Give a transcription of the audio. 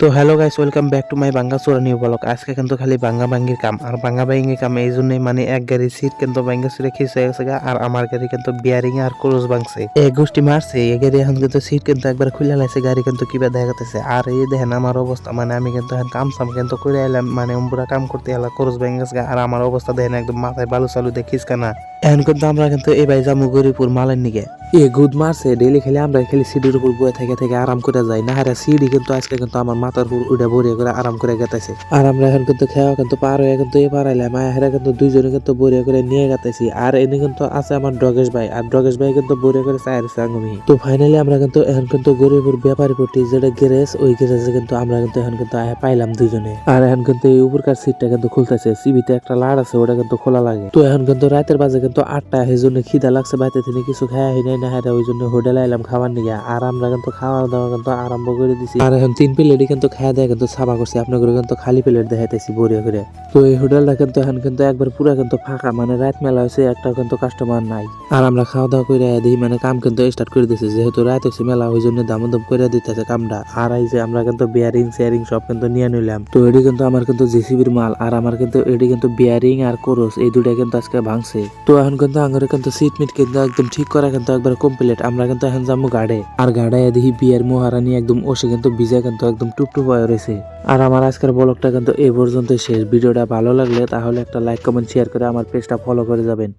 তো hello guys, welcome back to my বাঙ্গা চোরা নিউ ব্লগ। আজকে কিন্তু খালি বাঙ্গা ভাঙ্গির কাম আর বাঙ্গা ভাঙ্গির কাম এই জন্যই মানে এক গাড়ি সিট কিন্তু ভাঙ্গা ছিঁড়ে খিসে গেছে গা, আর আমার গাড়ি কিন্তু বিয়ারিং আর ক্রুজ ভাঙছে, এই গোষ্ঠী মারছে। এই গাড়ি এখন কিন্তু সিট কিন্তু একবার খুলে লাইছে, গাড়ি কিন্তু কিবা দেখা যাচ্ছে। আর এই দেখেন আমার অবস্থা, মানে আমি কিন্তু এখন কাম সাম কিন্তু করে এলাম, মানে পুরা কাম করতে এলাম, ক্রুজ ভেঙে গেছে গা। আর আমার অবস্থা দেখেন একদম মাথায় বালু চালু দিয়ে খিসকানা। এখন কিন্তু আমরা কিন্তু এই ভাই যাবো গরিপুর মালের নিগে। এ গুদ মারছে ডেলি খেলে, আমরা খালি সিডির উপর বয়ে থেকে থেকে আরাম করে যাই না। হারা সিডি কিন্তু আজকে কিন্তু আমার মাথার উপর উঠে বরিয়া করে আরাম করে গেতেছে। আর আমরা এখন কিন্তু খেয়া কিন্তু পার হয়ে কিন্তু এ পারাইলাম, হেরা কিন্তু দুইজনে কিন্তু বরিয়া করে নিয়ে গেতেছি। আর এনে কিন্তু আছে আমার ডগেশ ভাই, আর ডগেশ ভাই কিন্তু বরিয়া করে চাইছে আঙ্গুমি। তো ফাইনালি আমরা কিন্তু এখন কিন্তু গরিপুর ব্যাপারী পট্টি যেটা গ্যারেজ, ওই গ্যারেজে কিন্তু আমরা কিন্তু এখন কিন্তু পাইলাম দুইজনে। আর এখন কিন্তু এই উপরকার সিটটা কিন্তু খুলতেছে, সিবিতে একটা লাড় আছে, ওটা কিন্তু খোলা লাগে। তো এখন কিন্তু রাতের বাজে কিন্তু 8টা, সেই জন্য খিদা লাগছে, বাইতে থেকে কিছু খাওয়া হয় নাই না। হ্যাঁ, ওই জন্য হোটেল আইলাম খাবার নিয়ে। আর আমরা কিন্তু খাওয়া দাওয়া কিন্তু আরম্ভ করে দিছি। আর এখন 3 প্লেটই কিন্তু খাওয়া দেয় কিন্তু সাবা করছি, আপনাদের কিন্তু খালি প্লেট দেখাইতেছি বরিয়া করে। তো এই হোটেলটা কিন্তু এখন কিন্তু একবার পুরা কিন্তু ফাঁকা, মানে রাত মেলা হয়েছে, একটা কিন্তু কাস্টমার নাই। আর আমরা খাওয়া দাওয়া করে দিই, মানে কাম কিন্তু স্টার্ট করে দিছি, যেহেতু রাত হয়েছে মেলা, ওই জন্য দাম দাম করে দিতেছে কামটা। আর এই যে আমরা কিন্তু বিয়ারিং শেয়ারিং সব কিন্তু নিয়ে নিলাম। তো এটি কিন্তু আমার কিন্তু জেসিবির মাল, আর আমার কিন্তু এটি কিন্তু বিয়ারিং আর কোরস এই দুটা কিন্তু আজকে ভাঙছে। তো এখন কিন্তু আঙ্গুরে কিন্তু সিট মিট কিন্তু একদম ঠিক করা কিন্তু একবার কমপ্লিট। আমরা কিন্তু এখন যাবো গাড়ে, আর গাড়ায় দেখি বিয়ের মহারানী একদম ওসে কিন্তু ভিজা কিন্তু একদম টুপটুপ হয়ে রয়েছে। আর আমার আজকের ব্লগটা কিন্তু এই পর্যন্ত শেষ। ভিডিওটা ভালো লাগলে তাহলে একটা লাইক কমেন্ট শেয়ার করে আমার পেজটা ফলো করে যাবেন।